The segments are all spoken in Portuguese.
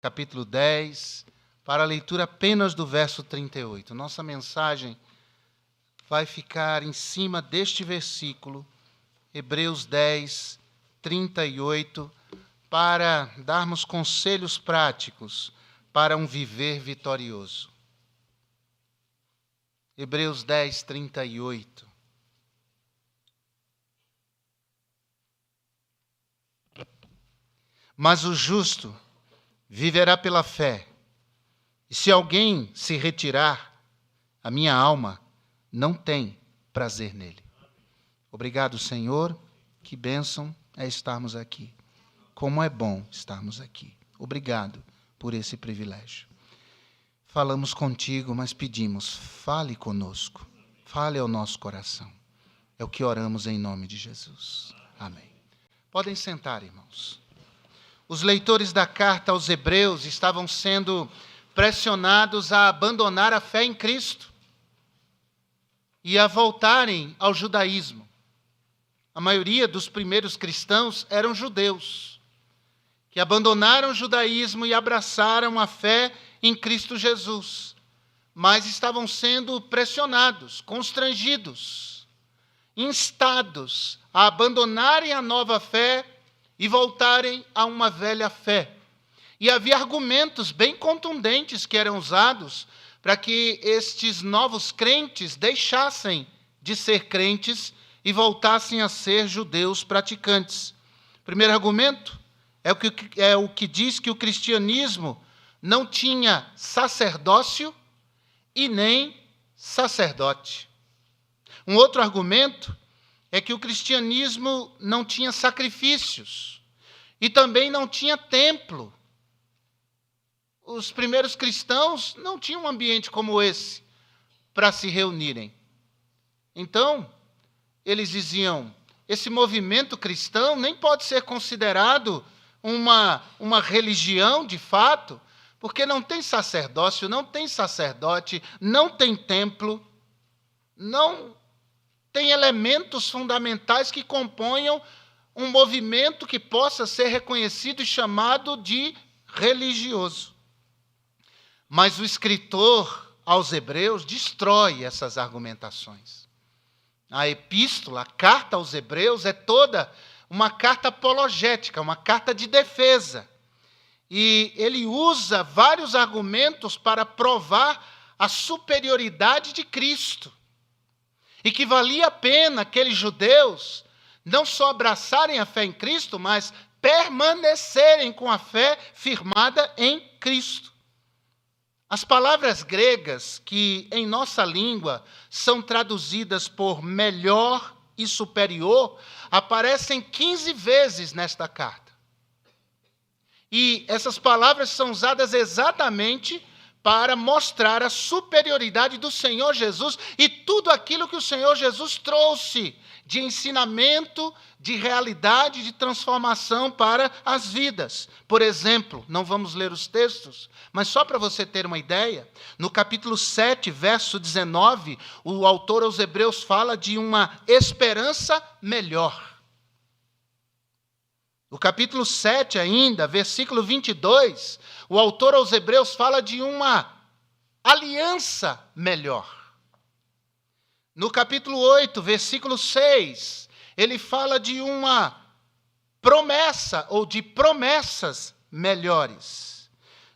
capítulo 10, para a leitura apenas do verso 38. Nossa mensagem vai ficar em cima deste versículo, Hebreus 10, 38, para darmos conselhos práticos para um viver vitorioso. Hebreus 10, 38. Mas o justo viverá pela fé, e se alguém se retirar, a minha alma não tem prazer nele. Obrigado, Senhor, que bênção é estarmos aqui. Como é bom estarmos aqui. Obrigado por esse privilégio. Falamos contigo, mas pedimos, fale conosco, fale ao nosso coração. É o que oramos em nome de Jesus. Amém. Podem sentar, irmãos. Os leitores da carta aos Hebreus estavam sendo pressionados a abandonar a fé em Cristo e a voltarem ao judaísmo. A maioria dos primeiros cristãos eram judeus, que abandonaram o judaísmo e abraçaram a fé em Cristo Jesus, mas estavam sendo pressionados, constrangidos, instados a abandonarem a nova fé e voltarem a uma velha fé. E havia argumentos bem contundentes que eram usados para que estes novos crentes deixassem de ser crentes e voltassem a ser judeus praticantes. O primeiro argumento é o que diz que o cristianismo não tinha sacerdócio e nem sacerdote. Um outro argumento é que o cristianismo não tinha sacrifícios e também não tinha templo. Os primeiros cristãos não tinham um ambiente como esse para se reunirem. Então, eles diziam, esse movimento cristão nem pode ser considerado uma religião de fato, porque não tem sacerdócio, não tem sacerdote, não tem templo, não tem elementos fundamentais que componham um movimento que possa ser reconhecido e chamado de religioso. Mas o escritor aos Hebreus destrói essas argumentações. A epístola, a carta aos Hebreus, é toda uma carta apologética, uma carta de defesa. E ele usa vários argumentos para provar a superioridade de Cristo. E que valia a pena aqueles judeus não só abraçarem a fé em Cristo, mas permanecerem com a fé firmada em Cristo. As palavras gregas que em nossa língua são traduzidas por melhor e superior aparecem 15 vezes nesta carta. E essas palavras são usadas exatamente para mostrar a superioridade do Senhor Jesus e tudo aquilo que o Senhor Jesus trouxe de ensinamento, de realidade, de transformação para as vidas. Por exemplo, não vamos ler os textos, mas só para você ter uma ideia, no capítulo 7, verso 19, o autor aos Hebreus fala de uma esperança melhor. No capítulo 7 ainda, versículo 22, o autor aos Hebreus fala de uma aliança melhor. No capítulo 8, versículo 6, ele fala de uma promessa ou de promessas melhores.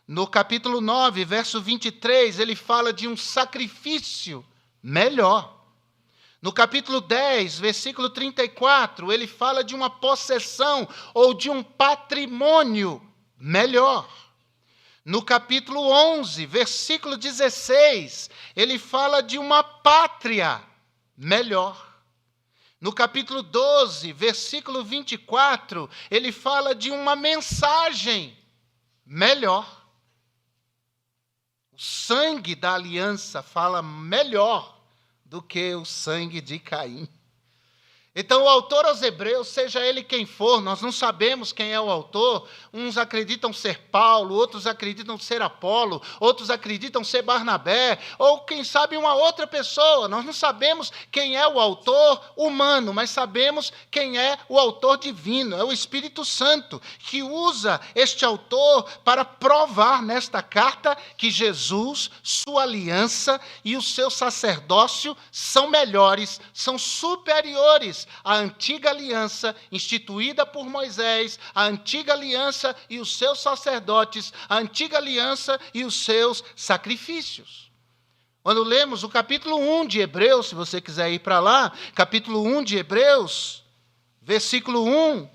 No capítulo 9, verso 23, ele fala de um sacrifício melhor. No capítulo 10, versículo 34, ele fala de uma possessão ou de um patrimônio melhor. No capítulo 11, versículo 16, ele fala de uma pátria melhor. No capítulo 12, versículo 24, ele fala de uma mensagem melhor. O sangue da aliança fala melhor do que o sangue de Caim. Então, o autor aos Hebreus, seja ele quem for, nós não sabemos quem é o autor. Uns acreditam ser Paulo, outros acreditam ser Apolo, outros acreditam ser Barnabé, ou quem sabe uma outra pessoa. Nós não sabemos quem é o autor humano, mas sabemos quem é o autor divino. É o Espírito Santo, que usa este autor para provar nesta carta que Jesus, sua aliança e o seu sacerdócio são melhores, são superiores à antiga aliança instituída por Moisés, a antiga aliança e os seus sacerdotes, a antiga aliança e os seus sacrifícios. Quando lemos o capítulo 1 de Hebreus, se você quiser ir para lá, capítulo 1 de Hebreus, versículo 1,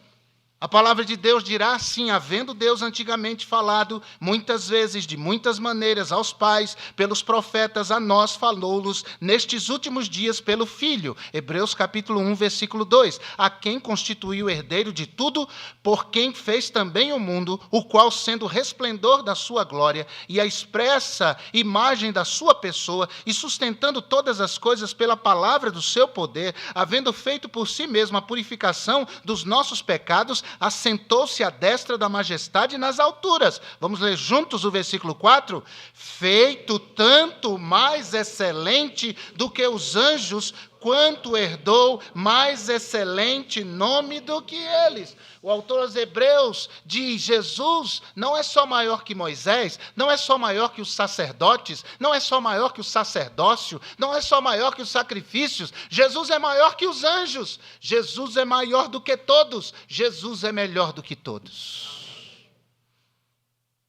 a palavra de Deus dirá assim: havendo Deus antigamente falado muitas vezes, de muitas maneiras, aos pais, pelos profetas, a nós falou-nos nestes últimos dias pelo Filho. Hebreus capítulo 1, versículo 2. A quem constituiu o herdeiro de tudo, por quem fez também o mundo, o qual, sendo o resplendor da sua glória e a expressa imagem da sua pessoa, e sustentando todas as coisas pela palavra do seu poder, havendo feito por si mesmo a purificação dos nossos pecados, assentou-se à destra da majestade nas alturas. Vamos ler juntos o versículo 4? Feito tanto mais excelente do que os anjos, quanto herdou mais excelente nome do que eles. O autor aos Hebreus diz: Jesus não é só maior que Moisés, não é só maior que os sacerdotes, não é só maior que o sacerdócio, não é só maior que os sacrifícios. Jesus é maior que os anjos. Jesus é maior do que todos. Jesus é melhor do que todos.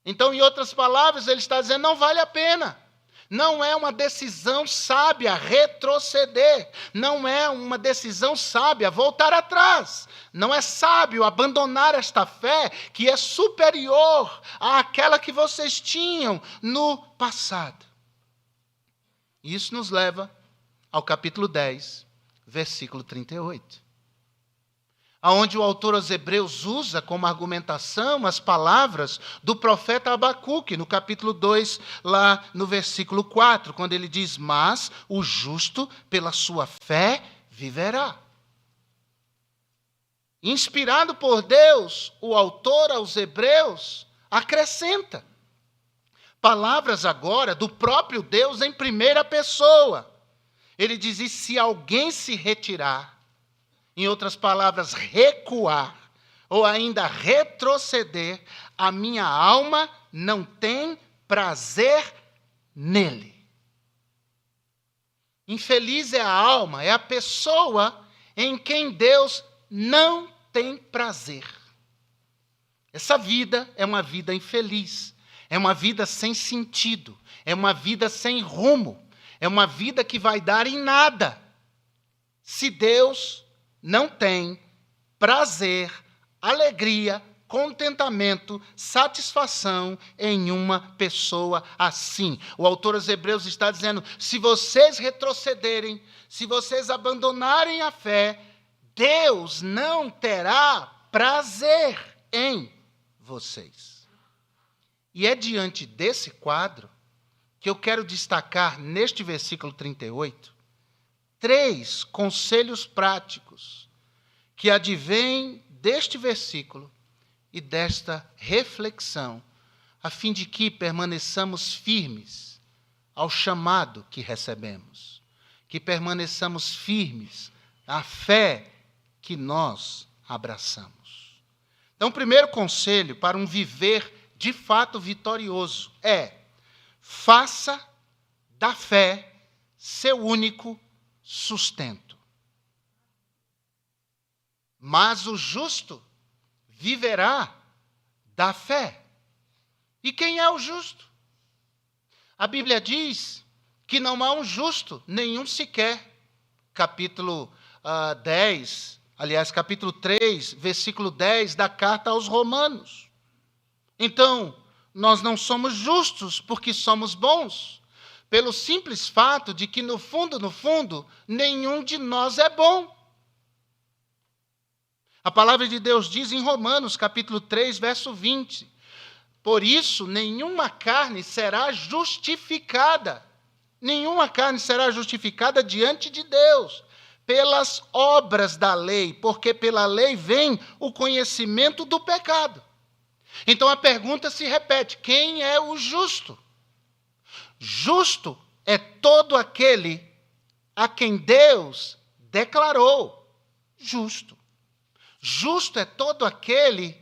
Então, em outras palavras, ele está dizendo: não vale a pena. Não é uma decisão sábia retroceder. Não é uma decisão sábia voltar atrás. Não é sábio abandonar esta fé que é superior àquela que vocês tinham no passado. Isso nos leva ao capítulo 10, versículo 38. Onde o autor aos Hebreus usa como argumentação as palavras do profeta Abacuque, no capítulo 2, lá no versículo 4, quando ele diz: mas o justo pela sua fé viverá. Inspirado por Deus, o autor aos Hebreus acrescenta palavras agora do próprio Deus em primeira pessoa. Ele diz: e se alguém se retirar, em outras palavras, recuar, ou ainda retroceder, a minha alma não tem prazer nele. Infeliz é a alma, é a pessoa em quem Deus não tem prazer. Essa vida é uma vida infeliz, é uma vida sem sentido, é uma vida sem rumo, é uma vida que vai dar em nada, se Deus não tem prazer, alegria, contentamento, satisfação em uma pessoa assim. O autor aos Hebreus está dizendo: se vocês retrocederem, se vocês abandonarem a fé, Deus não terá prazer em vocês. E é diante desse quadro que eu quero destacar neste versículo 38, 3 conselhos práticos que advêm deste versículo e desta reflexão, a fim de que permaneçamos firmes ao chamado que recebemos, que permaneçamos firmes à fé que nós abraçamos. Então, o primeiro conselho para um viver de fato vitorioso é: faça da fé seu único sustento. Mas o justo viverá da fé. E quem é o justo? A Bíblia diz que não há um justo, nenhum sequer. Capítulo 3, versículo 10 da carta aos Romanos. Então, nós não somos justos porque somos bons, pelo simples fato de que, no fundo, nenhum de nós é bom. A palavra de Deus diz em Romanos, capítulo 3, verso 20: por isso, nenhuma carne será justificada. Nenhuma carne será justificada diante de Deus, pelas obras da lei, porque pela lei vem o conhecimento do pecado. Então a pergunta se repete: quem é o justo? Justo é todo aquele a quem Deus declarou justo. Justo é todo aquele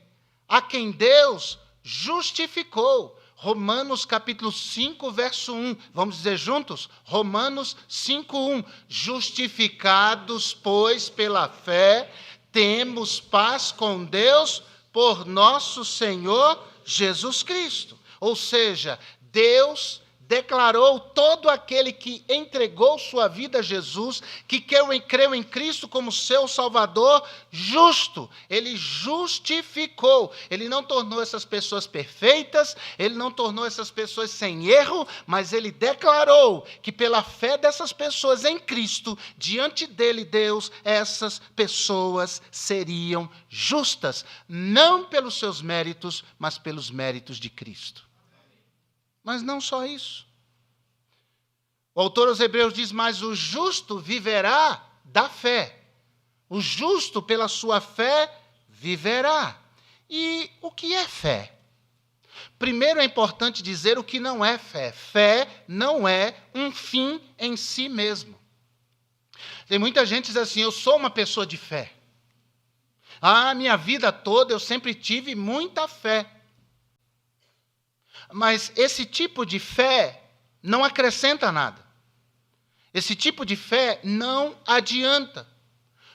a quem Deus justificou. Romanos capítulo 5, verso 1. Vamos dizer juntos? Romanos 5, 1. Justificados, pois, pela fé, temos paz com Deus por nosso Senhor Jesus Cristo. Ou seja, Deus declarou todo aquele que entregou sua vida a Jesus, que creu em Cristo como seu Salvador, justo. Ele justificou. Ele não tornou essas pessoas perfeitas, ele não tornou essas pessoas sem erro, mas ele declarou que pela fé dessas pessoas em Cristo, diante dele, Deus, essas pessoas seriam justas, não pelos seus méritos, mas pelos méritos de Cristo. Mas não só isso. O autor aos Hebreus diz: mas o justo viverá da fé. O justo, pela sua fé, viverá. E o que é fé? Primeiro é importante dizer o que não é fé. Fé não é um fim em si mesmo. Tem muita gente que diz assim: eu sou uma pessoa de fé. Minha vida toda eu sempre tive muita fé. Mas esse tipo de fé não acrescenta nada. Esse tipo de fé não adianta.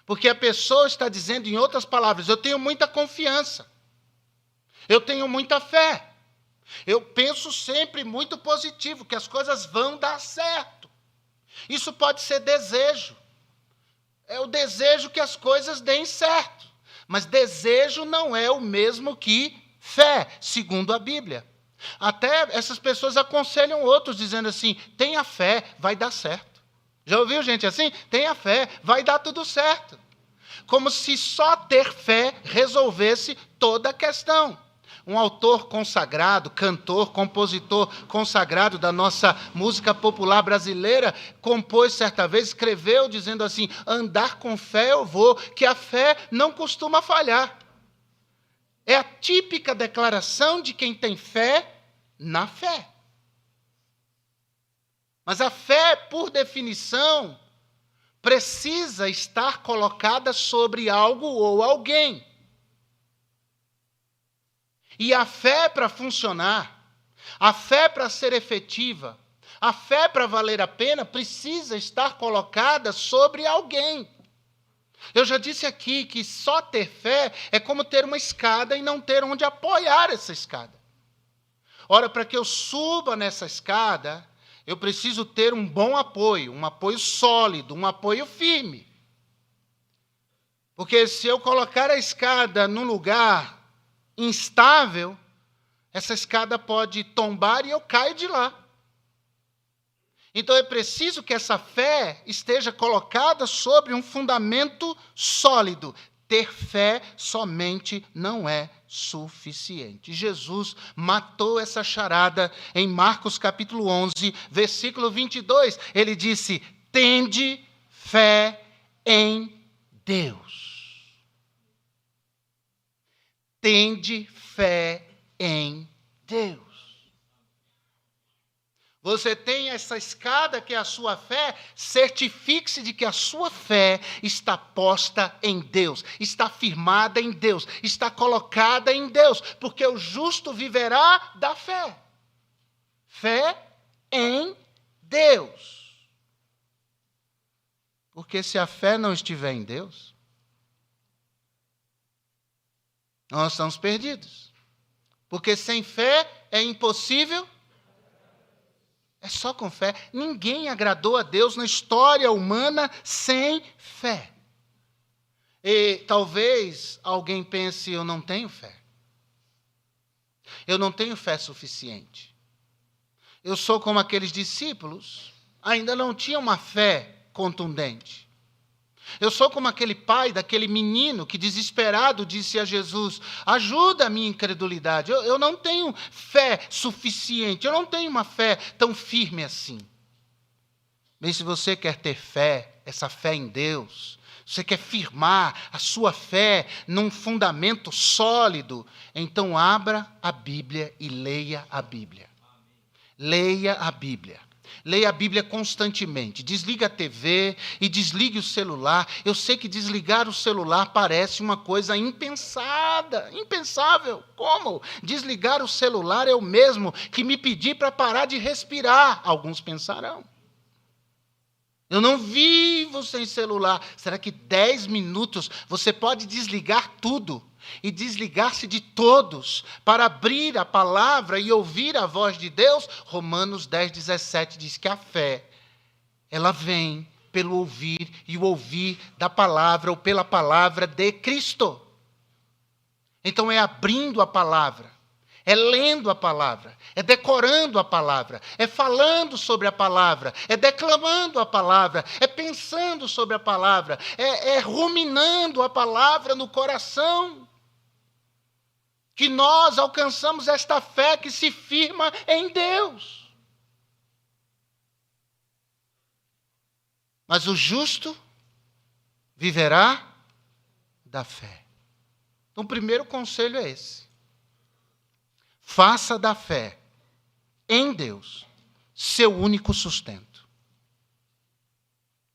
Porque a pessoa está dizendo, em outras palavras, eu tenho muita confiança. Eu tenho muita fé. Eu penso sempre muito positivo, que as coisas vão dar certo. Isso pode ser desejo. É o desejo que as coisas deem certo. Mas desejo não é o mesmo que fé, segundo a Bíblia. Até essas pessoas aconselham outros, dizendo assim: tenha fé, vai dar certo. Já ouviu gente assim? Tenha fé, vai dar tudo certo. Como se só ter fé resolvesse toda a questão. Um autor consagrado, cantor, compositor consagrado da nossa música popular brasileira, compôs certa vez, escreveu dizendo assim: andar com fé eu vou, que a fé não costuma falhar. É a típica declaração de quem tem fé na fé. Mas a fé, por definição, precisa estar colocada sobre algo ou alguém. E a fé, para funcionar, a fé, para ser efetiva, a fé, para valer a pena, precisa estar colocada sobre alguém. Eu já disse aqui que só ter fé é como ter uma escada e não ter onde apoiar essa escada. Ora, para que eu suba nessa escada, eu preciso ter um bom apoio, um apoio sólido, um apoio firme. Porque se eu colocar a escada num lugar instável, essa escada pode tombar e eu caio de lá. Então é preciso que essa fé esteja colocada sobre um fundamento sólido. Ter fé somente não é suficiente. Jesus matou essa charada em Marcos capítulo 11, versículo 22. Ele disse: tende fé em Deus. Tende fé em Deus. Você tem essa escada que é a sua fé, certifique-se de que a sua fé está posta em Deus, está firmada em Deus, está colocada em Deus, porque o justo viverá da fé. Fé em Deus. Porque se a fé não estiver em Deus, nós estamos perdidos. Porque sem fé é impossível. É só com fé. Ninguém agradou a Deus na história humana sem fé. E talvez alguém pense: eu não tenho fé. Eu não tenho fé suficiente. Eu sou como aqueles discípulos, ainda não tinham uma fé contundente. Eu sou como aquele pai daquele menino que, desesperado, disse a Jesus: ajuda a minha incredulidade. Eu não tenho fé suficiente, eu não tenho uma fé tão firme assim. Bem, se você quer ter fé, essa fé em Deus, você quer firmar a sua fé num fundamento sólido, então abra a Bíblia e leia a Bíblia. Leia a Bíblia. Leia a Bíblia constantemente. Desliga a TV e desligue o celular. Eu sei que desligar o celular parece uma coisa impensada, impensável. Como? Desligar o celular é o mesmo que me pedir para parar de respirar. Alguns pensarão. Eu não vivo sem celular. Será que 10 minutos você pode desligar tudo e desligar-se de todos para abrir a palavra e ouvir a voz de Deus? Romanos 10:17 diz que a fé, ela vem pelo ouvir, e o ouvir da palavra ou pela palavra de Cristo. Então é abrindo a palavra, é lendo a palavra, é decorando a palavra, é falando sobre a palavra, é declamando a palavra, é pensando sobre a palavra, é ruminando a palavra no coração, que nós alcançamos esta fé que se firma em Deus. Mas o justo viverá da fé. Então, o primeiro conselho é esse. Faça da fé em Deus seu único sustento.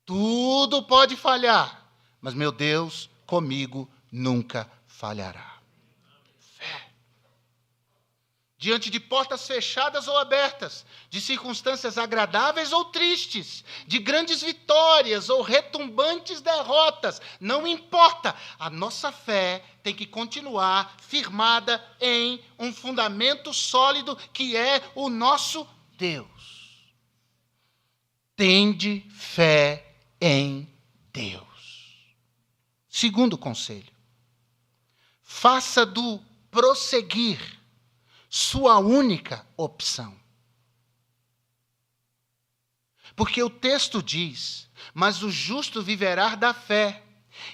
Tudo pode falhar, mas meu Deus comigo nunca falhará. Fé. Diante de portas fechadas ou abertas, de circunstâncias agradáveis ou tristes, de grandes vitórias ou retumbantes derrotas, não importa, a nossa fé tem que continuar firmada em um fundamento sólido que é o nosso Deus. Tende fé em Deus. Segundo conselho, faça do prosseguir sua única opção. Porque o texto diz, mas o justo viverá da fé.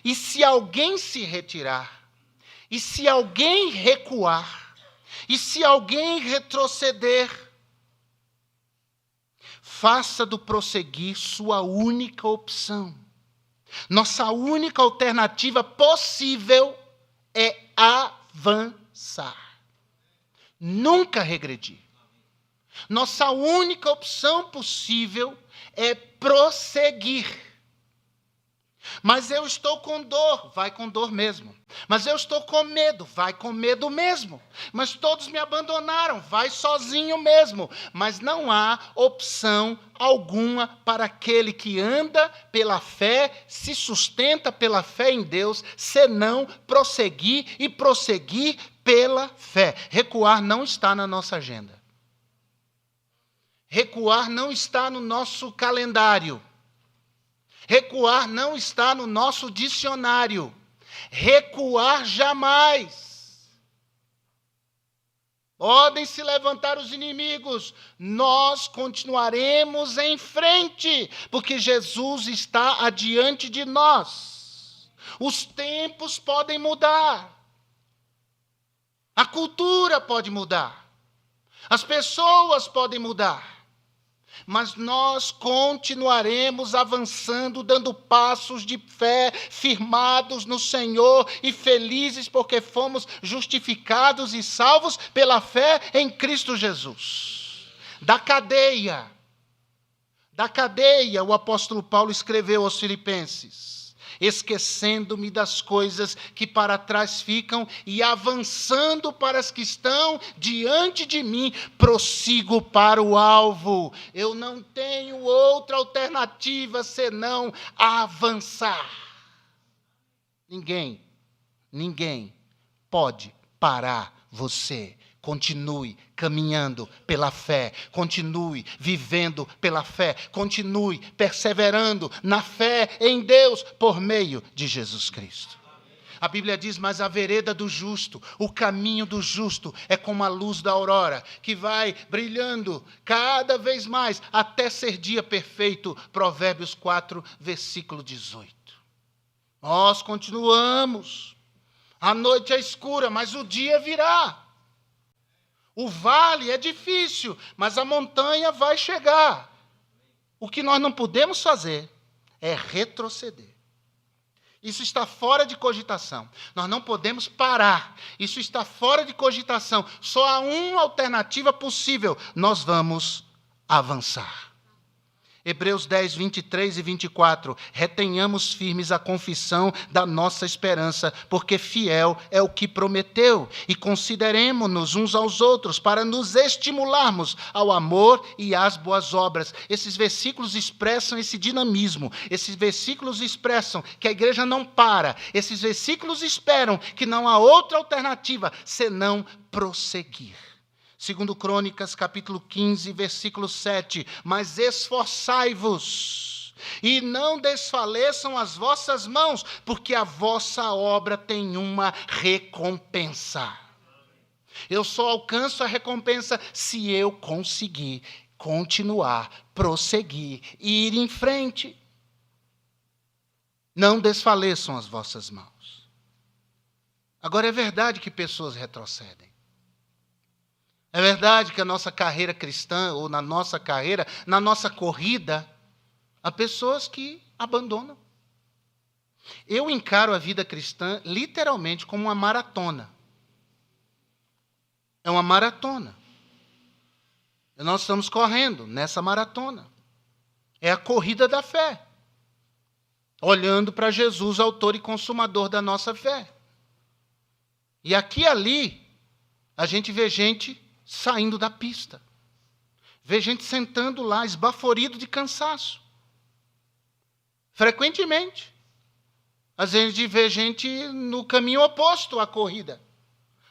E se alguém se retirar, e se alguém recuar, e se alguém retroceder, faça do prosseguir sua única opção. Nossa única alternativa possível é avançar. Nunca regredir. Nossa única opção possível é prosseguir. Mas eu estou com dor, vai com dor mesmo. Mas eu estou com medo, vai com medo mesmo. Mas todos me abandonaram, vai sozinho mesmo. Mas não há opção alguma para aquele que anda pela fé, se sustenta pela fé em Deus, senão prosseguir e prosseguir pela fé. Recuar não está na nossa agenda. Recuar não está no nosso calendário. Recuar não está no nosso dicionário. Recuar jamais. Podem se levantar os inimigos, nós continuaremos em frente, porque Jesus está adiante de nós. Os tempos podem mudar. A cultura pode mudar. As pessoas podem mudar. Mas nós continuaremos avançando, dando passos de fé, firmados no Senhor e felizes porque fomos justificados e salvos pela fé em Cristo Jesus. Da cadeia, o apóstolo Paulo escreveu aos Filipenses: esquecendo-me das coisas que para trás ficam e avançando para as que estão diante de mim, prossigo para o alvo. Eu não tenho outra alternativa senão avançar. Ninguém pode parar você. Continue caminhando pela fé, continue vivendo pela fé, continue perseverando na fé em Deus por meio de Jesus Cristo. A Bíblia diz, mas a vereda do justo, o caminho do justo é como a luz da aurora, que vai brilhando cada vez mais até ser dia perfeito. Provérbios 4, versículo 18. Nós continuamos. A noite é escura, mas o dia virá. O vale é difícil, mas a montanha vai chegar. O que nós não podemos fazer é retroceder. Isso está fora de cogitação. Nós não podemos parar. Isso está fora de cogitação. Só há uma alternativa possível. Nós vamos avançar. Hebreus 10, 23 e 24. Retenhamos firmes a confissão da nossa esperança, porque fiel é o que prometeu. E consideremo-nos uns aos outros para nos estimularmos ao amor e às boas obras. Esses versículos expressam esse dinamismo. Esses versículos expressam que a igreja não para. Esses versículos esperam que não há outra alternativa senão prosseguir. Segundo Crônicas, capítulo 15, versículo 7. Mas esforçai-vos, e não desfaleçam as vossas mãos, porque a vossa obra tem uma recompensa. Eu só alcanço a recompensa se eu conseguir continuar, prosseguir, ir em frente. Não desfaleçam as vossas mãos. Agora, é verdade que pessoas retrocedem. É verdade que a nossa carreira cristã, ou na nossa carreira, na nossa corrida, há pessoas que abandonam. Eu encaro a vida cristã literalmente como uma maratona. É uma maratona. E nós estamos correndo nessa maratona. É a corrida da fé. Olhando para Jesus, autor e consumador da nossa fé. E aqui e ali, a gente vê gente saindo da pista. Vê gente sentando lá, esbaforido de cansaço. Frequentemente. Às vezes a gente vê gente no caminho oposto à corrida.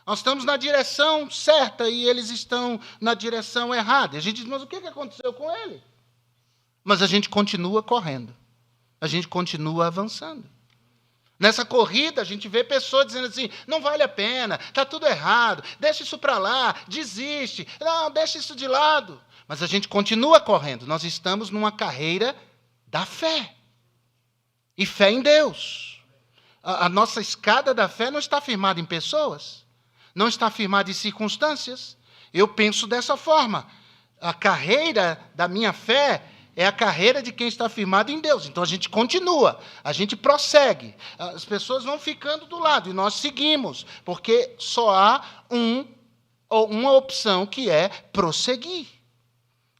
Nós estamos na direção certa e eles estão na direção errada. E a gente diz, mas o que aconteceu com ele? Mas a gente continua correndo. A gente continua avançando. Nessa corrida, a gente vê pessoas dizendo assim, não vale a pena, está tudo errado, deixa isso para lá, desiste, não, deixa isso de lado. Mas a gente continua correndo, nós estamos numa carreira da fé. E fé em Deus. A nossa escada da fé não está firmada em pessoas, não está firmada em circunstâncias. Eu penso dessa forma. A carreira da minha fé é a carreira de quem está firmado em Deus. Então, a gente continua, a gente prossegue. As pessoas vão ficando do lado e nós seguimos, porque só há uma opção que é prosseguir.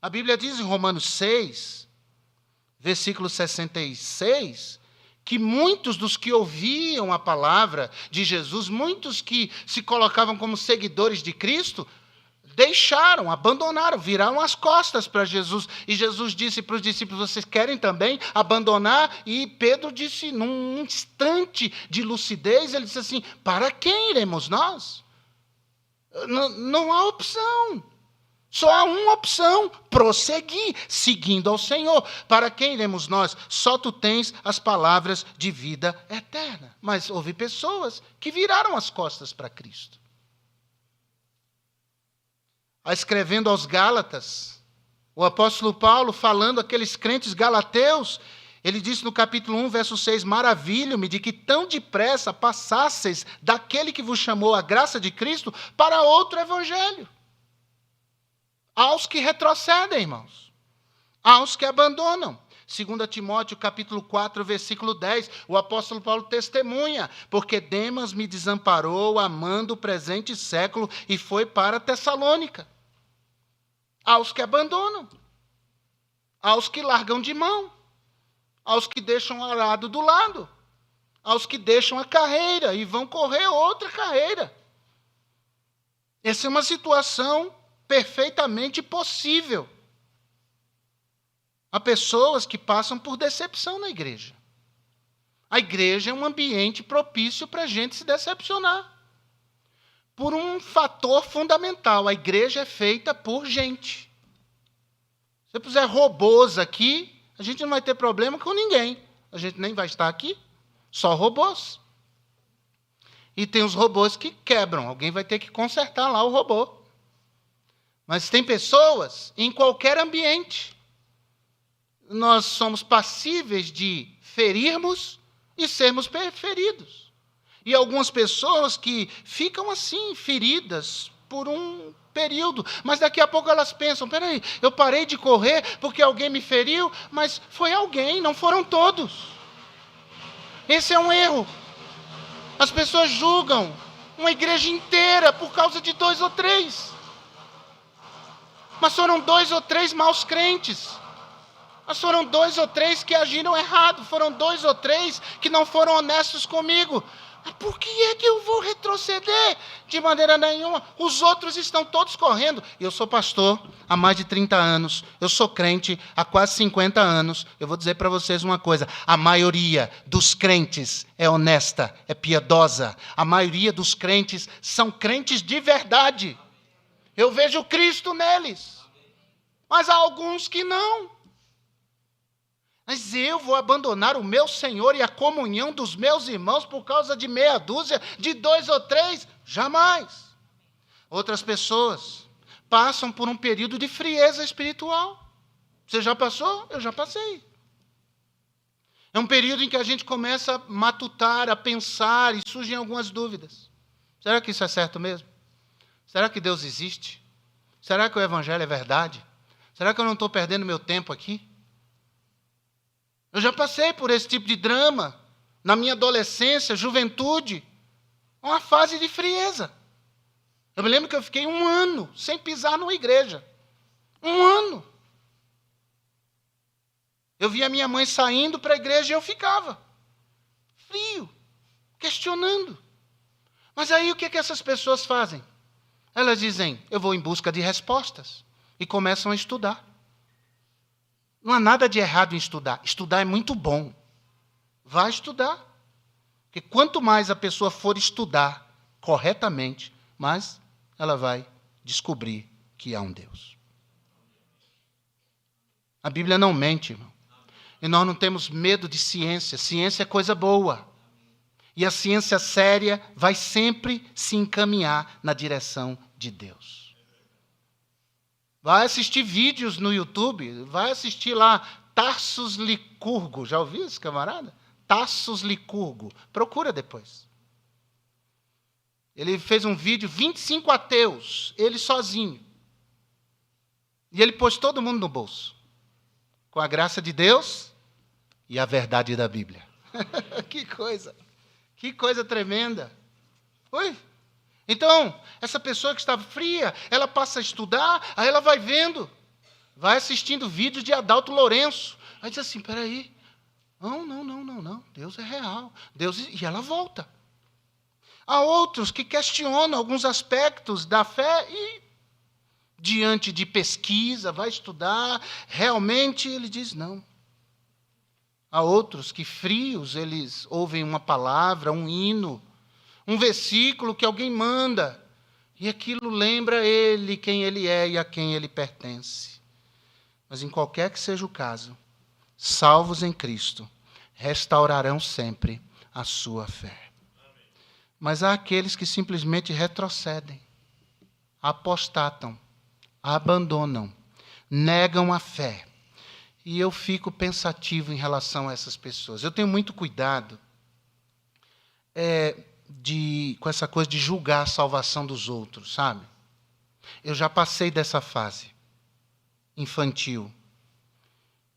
A Bíblia diz em Romanos 6, versículo 66, que muitos dos que ouviam a palavra de Jesus, muitos que se colocavam como seguidores de Cristo, deixaram, abandonaram, viraram as costas para Jesus. E Jesus disse para os discípulos, vocês querem também abandonar? E Pedro disse, num instante de lucidez, ele disse assim, para quem iremos nós? Não há opção. Só há uma opção, prosseguir, seguindo ao Senhor. Para quem iremos nós? Só tu tens as palavras de vida eterna. Mas houve pessoas que viraram as costas para Cristo. Escrevendo aos Gálatas, o apóstolo Paulo, falando àqueles crentes galateus, ele disse no capítulo 1, verso 6, maravilho-me de que tão depressa passasseis daquele que vos chamou a graça de Cristo para outro evangelho. Aos que retrocedem, irmãos. Aos que abandonam. 2 Timóteo, capítulo 4, versículo 10, o apóstolo Paulo testemunha, porque Demas me desamparou, amando o presente século, e foi para Tessalônica. Aos que abandonam, aos que largam de mão, aos que deixam o arado do lado, aos que deixam a carreira e vão correr outra carreira. Essa é uma situação perfeitamente possível. Há pessoas que passam por decepção na igreja. A igreja é um ambiente propício para a gente se decepcionar. Por um fator fundamental, a igreja é feita por gente. Se você puser robôs aqui, a gente não vai ter problema com ninguém. A gente nem vai estar aqui, só robôs. E tem os robôs que quebram, alguém vai ter que consertar lá o robô. Mas tem pessoas em qualquer ambiente. Nós somos passíveis de ferirmos e sermos feridos. E algumas pessoas que ficam assim, feridas, por um período, mas daqui a pouco elas pensam, peraí, eu parei de correr porque alguém me feriu, mas foi alguém, não foram todos. Esse é um erro. As pessoas julgam uma igreja inteira por causa de 2 ou 3. Mas foram 2 ou 3 maus crentes. Mas foram 2 ou 3 que agiram errado. Foram 2 ou 3 que não foram honestos comigo. Por que é que eu vou retroceder? De maneira nenhuma. Os outros estão todos correndo. Eu sou pastor há mais de 30 anos. Eu sou crente há quase 50 anos. Eu vou dizer para vocês uma coisa. A maioria dos crentes é honesta, é piedosa. A maioria dos crentes são crentes de verdade. Eu vejo Cristo neles. Mas há alguns que não. Mas eu vou abandonar o meu Senhor e a comunhão dos meus irmãos por causa de meia dúzia, de 2 ou 3? Jamais. Outras pessoas passam por um período de frieza espiritual. Você já passou? Eu já passei. É um período em que a gente começa a matutar, a pensar e surgem algumas dúvidas. Será que isso é certo mesmo? Será que Deus existe? Será que o Evangelho é verdade? Será que eu não estou perdendo meu tempo aqui? Eu já passei por esse tipo de drama na minha adolescência, juventude, uma fase de frieza. Eu me lembro que eu fiquei 1 ano sem pisar numa igreja. 1 ano. Eu via minha mãe saindo para a igreja e eu ficava frio, questionando. Mas aí o que essas pessoas fazem? Elas dizem, eu vou em busca de respostas. E começam a estudar. Não há nada de errado em estudar. Estudar é muito bom. Vá estudar. Porque quanto mais a pessoa for estudar corretamente, mais ela vai descobrir que há um Deus. A Bíblia não mente, irmão. E nós não temos medo de ciência. Ciência é coisa boa. E a ciência séria vai sempre se encaminhar na direção de Deus. Vai assistir vídeos no YouTube, vai assistir lá Tarsus Licurgo. Já ouviu esse camarada? Tarsus Licurgo. Procura depois. Ele fez um vídeo, 25 ateus, ele sozinho. E ele pôs todo mundo no bolso. Com a graça de Deus e a verdade da Bíblia. Que coisa tremenda. Oi? Então, essa pessoa que estava fria, ela passa a estudar, aí ela vai vendo, vai assistindo vídeos de Adalto Lourenço. Aí diz assim, peraí, não, Deus é real. E ela volta. Há outros que questionam alguns aspectos da fé e, diante de pesquisa, vai estudar, realmente ele diz não. Há outros que frios, eles ouvem uma palavra, um hino, um versículo que alguém manda, e aquilo lembra ele, quem ele é e a quem ele pertence. Mas em qualquer que seja o caso, salvos em Cristo, restaurarão sempre a sua fé. Mas há aqueles que simplesmente retrocedem, apostatam, abandonam, negam a fé. E eu fico pensativo em relação a essas pessoas. Eu tenho muito cuidado com essa coisa de julgar a salvação dos outros, sabe? Eu já passei dessa fase infantil,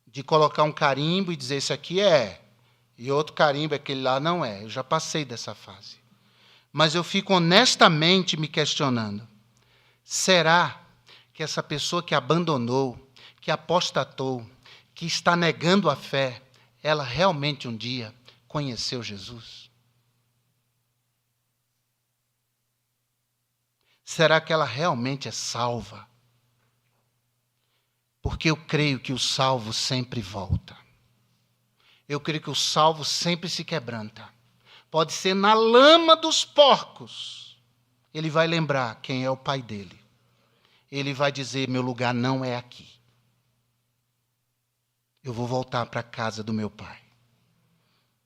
de colocar um carimbo e dizer, esse aqui é, e outro carimbo, aquele lá não é. Eu já passei dessa fase. Mas eu fico honestamente me questionando, será que essa pessoa que abandonou, que apostatou, que está negando a fé, ela realmente um dia conheceu Jesus? Será que ela realmente é salva? Porque eu creio que o salvo sempre volta. Eu creio que o salvo sempre se quebranta. Pode ser na lama dos porcos. Ele vai lembrar quem é o pai dele. Ele vai dizer, meu lugar não é aqui. Eu vou voltar para a casa do meu pai.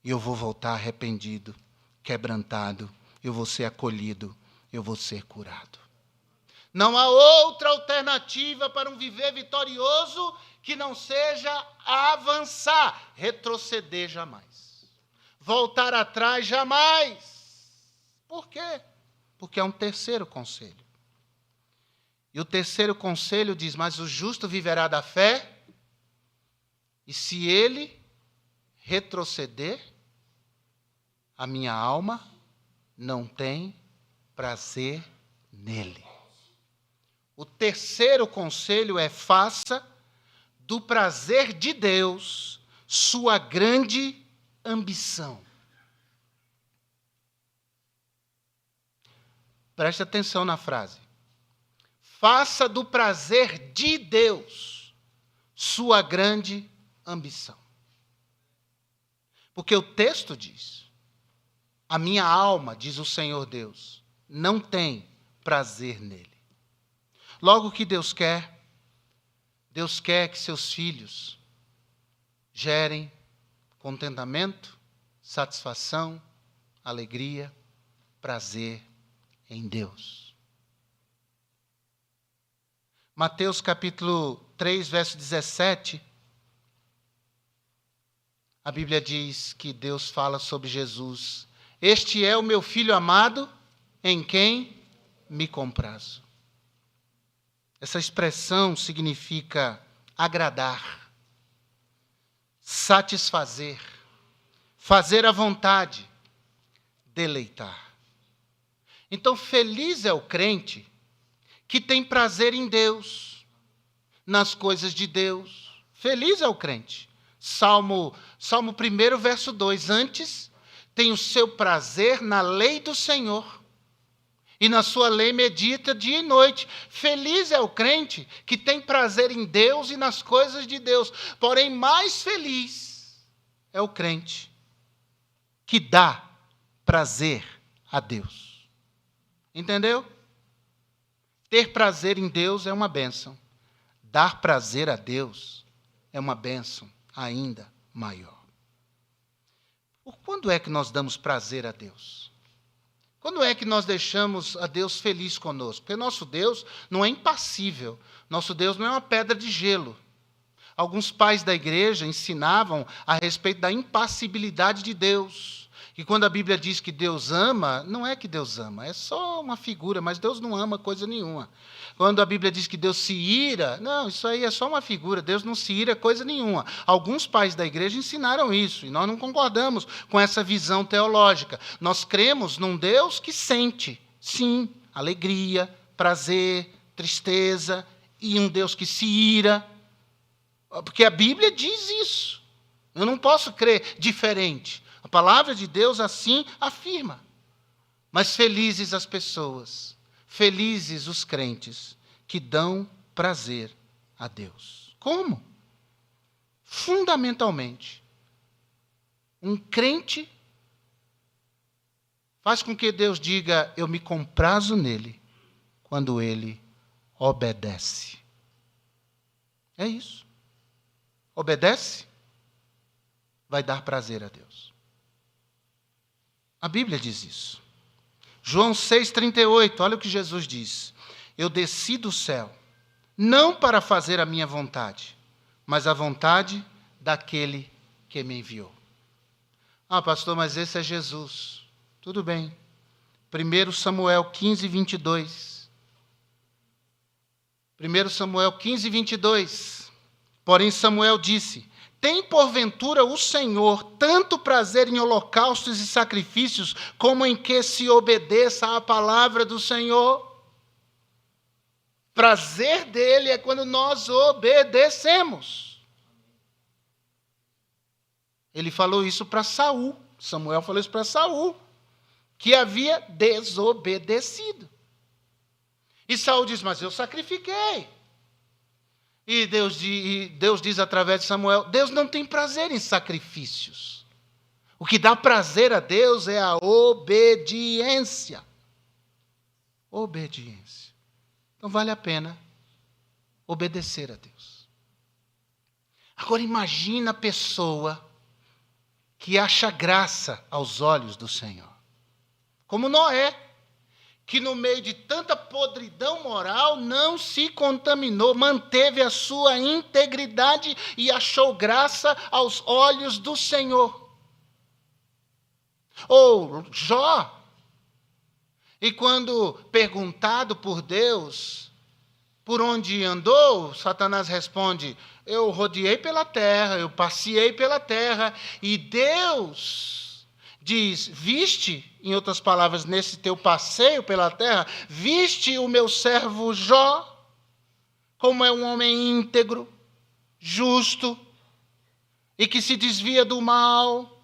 E eu vou voltar arrependido, quebrantado. Eu vou ser acolhido. Eu vou ser curado. Não há outra alternativa para um viver vitorioso que não seja avançar, retroceder jamais. Voltar atrás jamais. Por quê? Porque é um terceiro conselho. E o terceiro conselho diz: mas o justo viverá da fé, e se ele retroceder, a minha alma não tem prazer nele. O terceiro conselho é: faça do prazer de Deus sua grande ambição. Preste atenção na frase. Faça do prazer de Deus sua grande ambição. Porque o texto diz: a minha alma, diz o Senhor Deus, não tem prazer nele. Logo, o que Deus quer? Deus quer que seus filhos gerem contentamento, satisfação, alegria, prazer em Deus. Mateus capítulo 3, verso 17, a Bíblia diz que Deus fala sobre Jesus: este é o meu filho amado, em quem me comprazo. Essa expressão significa agradar, satisfazer, fazer à vontade, deleitar. Então, feliz é o crente que tem prazer em Deus, nas coisas de Deus. Feliz é o crente. Salmo 1, verso 2. Antes, tem o seu prazer na lei do Senhor, e na sua lei medita dia e noite. Feliz é o crente que tem prazer em Deus e nas coisas de Deus. Porém, mais feliz é o crente que dá prazer a Deus. Entendeu? Ter prazer em Deus é uma bênção. Dar prazer a Deus é uma bênção ainda maior. Por quando é que nós damos prazer a Deus? Quando é que nós deixamos a Deus feliz conosco? Porque nosso Deus não é impassível. Nosso Deus não é uma pedra de gelo. Alguns pais da igreja ensinavam a respeito da impassibilidade de Deus. E quando a Bíblia diz que Deus ama, não é que Deus ama, é só uma figura, mas Deus não ama coisa nenhuma. Quando a Bíblia diz que Deus se ira, não, isso aí é só uma figura, Deus não se ira coisa nenhuma. Alguns pais da igreja ensinaram isso, e nós não concordamos com essa visão teológica. Nós cremos num Deus que sente, sim, alegria, prazer, tristeza, e um Deus que se ira, porque a Bíblia diz isso. Eu não posso crer diferente. A palavra de Deus assim afirma. Mas felizes as pessoas, felizes os crentes que dão prazer a Deus. Como? Fundamentalmente, um crente faz com que Deus diga: eu me comprazo nele, quando ele obedece. É isso. Obedece, vai dar prazer a Deus. A Bíblia diz isso. João 6,38, olha o que Jesus diz: eu desci do céu, não para fazer a minha vontade, mas a vontade daquele que me enviou. Ah, pastor, mas esse é Jesus. Tudo bem. 1 Samuel 15, 22. 1 Samuel 15, 22. Porém Samuel disse: tem porventura o Senhor tanto prazer em holocaustos e sacrifícios, como em que se obedeça à palavra do Senhor? Prazer dele é quando nós obedecemos. Ele falou isso para Saul. Samuel falou isso para Saul, que havia desobedecido. E Saul diz: mas eu sacrifiquei. E Deus diz através de Samuel: Deus não tem prazer em sacrifícios. O que dá prazer a Deus é a obediência. Obediência. Então vale a pena obedecer a Deus. Agora imagina a pessoa que acha graça aos olhos do Senhor. Como Noé, que no meio de tanta podridão moral não se contaminou, manteve a sua integridade e achou graça aos olhos do Senhor. Ou Jó, e quando perguntado por Deus Por onde andou, Satanás responde: eu rodeei pela terra, eu passeei pela terra, e Deus diz: viste, em outras palavras, nesse teu passeio pela terra, viste o meu servo Jó, como é um homem íntegro, justo, e que se desvia do mal.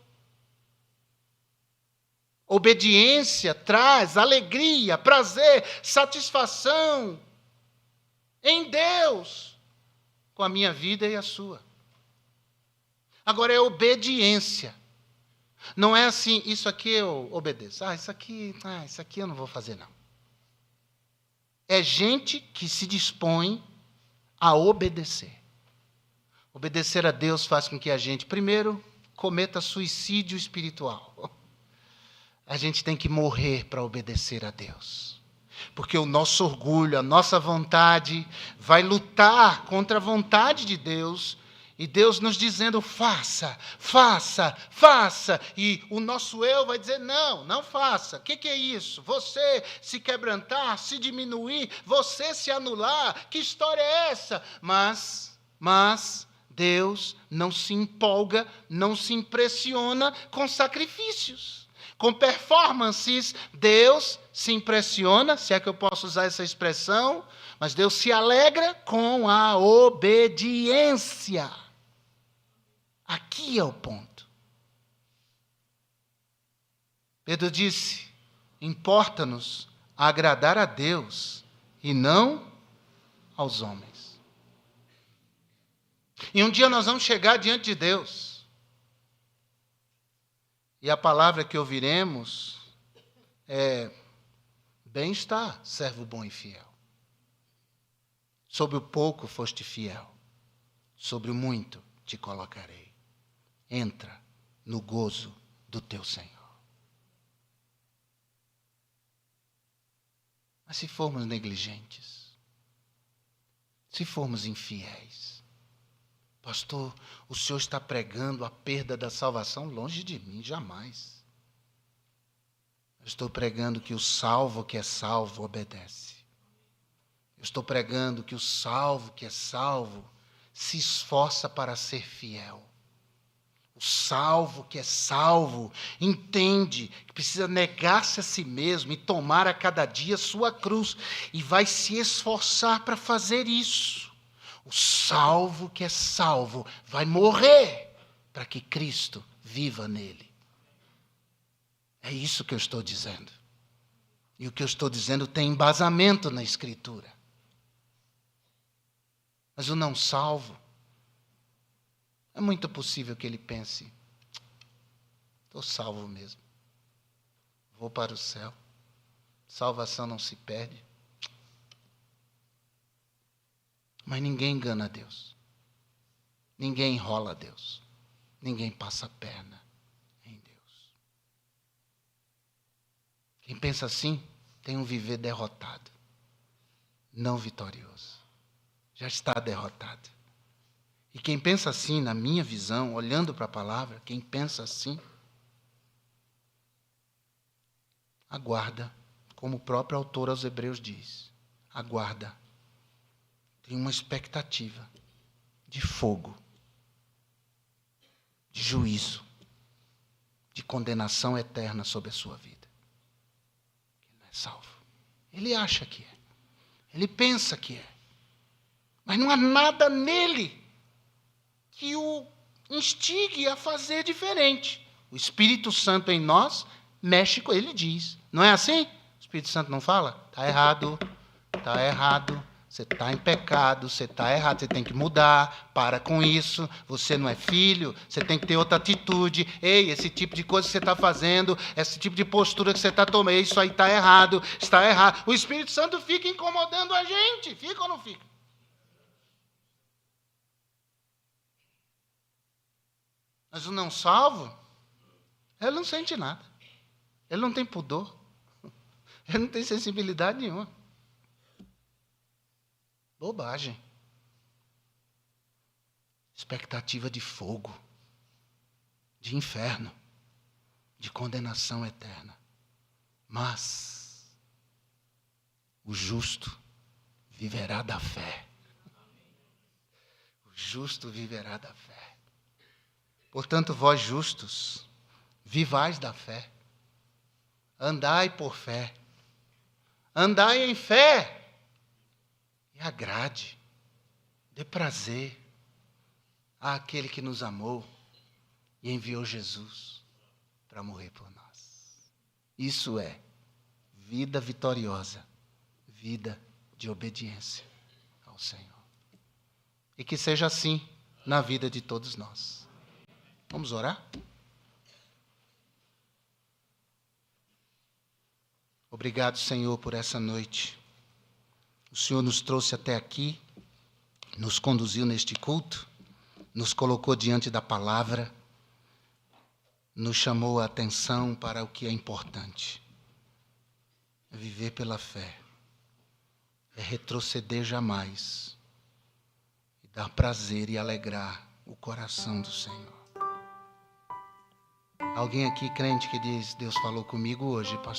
Obediência traz alegria, prazer, satisfação em Deus, com a minha vida e a sua. Agora é obediência. Não é assim, isso aqui eu obedeço. Isso aqui eu não vou fazer, não. É gente que se dispõe a obedecer. Obedecer a Deus faz com que a gente, primeiro, cometa suicídio espiritual. A gente tem que morrer para obedecer a Deus. Porque o nosso orgulho, a nossa vontade, vai lutar contra a vontade de Deus. E Deus nos dizendo: faça, faça, faça. E o nosso eu vai dizer: não, não faça. O que é isso? Você se quebrantar, se diminuir, você se anular. Que história é essa? Mas Deus não se empolga, não se impressiona com sacrifícios. Com performances, Deus se impressiona, se é que eu posso usar essa expressão, mas Deus se alegra com a obediência. Aqui é o ponto. Pedro disse: importa-nos agradar a Deus e não aos homens. E um dia nós vamos chegar diante de Deus. E a palavra que ouviremos é: bem-estar, servo bom e fiel. Sobre o pouco foste fiel, sobre o muito te colocarei. Entra no gozo do teu Senhor. Mas se formos negligentes, se formos infiéis, pastor, o senhor está pregando a perda da salvação? Longe de mim, jamais. Eu estou pregando que o salvo que é salvo obedece. Eu estou pregando que o salvo que é salvo se esforça para ser fiel. O salvo que é salvo entende que precisa negar-se a si mesmo e tomar a cada dia sua cruz. E vai se esforçar para fazer isso. O salvo que é salvo vai morrer para que Cristo viva nele. É isso que eu estou dizendo. E o que eu estou dizendo tem embasamento na Escritura. Mas o não salvo, é muito possível que ele pense: estou salvo mesmo. Vou para o céu. Salvação não se perde. Mas ninguém engana a Deus. Ninguém enrola a Deus. Ninguém passa a perna em Deus. Quem pensa assim tem um viver derrotado, não vitorioso. Já está derrotado. E quem pensa assim, na minha visão, olhando para a palavra, quem pensa assim, aguarda, como o próprio autor aos Hebreus diz, aguarda, tem uma expectativa de fogo, de juízo, de condenação eterna sobre a sua vida. Ele não é salvo. Ele acha que é. Ele pensa que é. Mas não há nada nele que o instigue a fazer diferente. O Espírito Santo em nós mexe com ele, diz. Não é assim? O Espírito Santo não fala? Está errado, está errado. Você está em pecado, você está errado, você tem que mudar, para com isso, você não é filho, você tem que ter outra atitude. Ei, esse tipo de coisa que você está fazendo, esse tipo de postura que você está tomando, isso aí está errado, está errado. O Espírito Santo fica incomodando a gente, fica ou não fica? Mas o não salvo, ele não sente nada. Ele não tem pudor. Ele não tem sensibilidade nenhuma. Bobagem. Expectativa de fogo, de inferno, de condenação eterna. Mas o justo viverá da fé. O justo viverá da fé. Portanto, vós justos, vivais da fé. Andai por fé. Andai em fé. E agrade, dê prazer àquele que nos amou e enviou Jesus para morrer por nós. Isso é vida vitoriosa, vida de obediência ao Senhor. E que seja assim na vida de todos nós. Vamos orar? Obrigado, Senhor, por essa noite. O Senhor nos trouxe até aqui, nos conduziu neste culto, nos colocou diante da palavra, nos chamou a atenção para o que é importante. É viver pela fé, é retroceder jamais, e dar prazer e alegrar o coração do Senhor. Alguém aqui crente que diz, Deus falou comigo hoje, pastor.